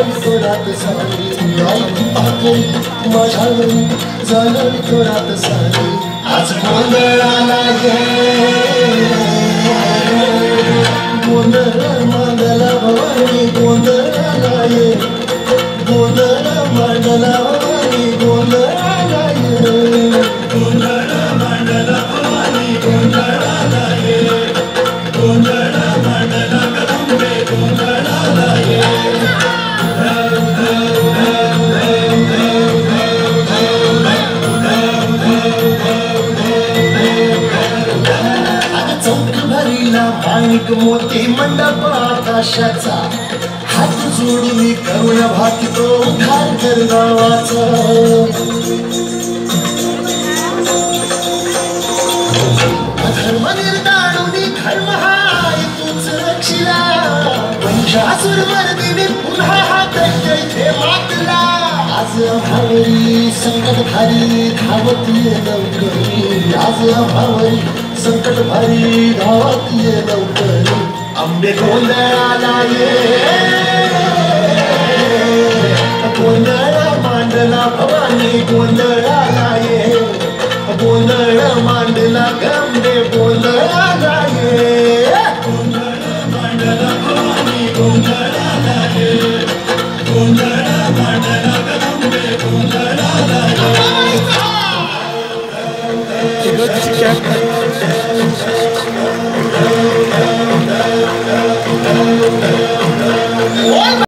तोरात सारी आई पाकळी माझ्यावरी झालं तोरात सारी आज गोंधळाला ये गोंधळ मांडला भवानी गोंधळाला ये गोंधळ मांडला भवानी गोंधळाला ये गोंधळ मांडला भवानी गोंधळाला ये गोंधळ मांडला कदंबे गोंधळाला ये माणिक मोती मंडप आकाशाचा हात जोडून करुण भाकितो उद्धार कर गावाचा अधर्म निर्दाळून धर्म हाय तूच रक्षिला पंचासुर मर्दिनी पुन्हा हा दैत्य इथे मातला आज आम्हावरी संकट भारी धावत ये लवकरी आज आम्हावरी संकट भारी धावत ये लवकर आंबे गोंधळाला ये गोंधळ मांडला भवानी गोंधळाला ये गोंधळ मांडला गंबे गोंधळाला ये गोंधळ मांडला भवानी गोंधळाला ये गोंधळ मांडला गंबे गोंधळाला ये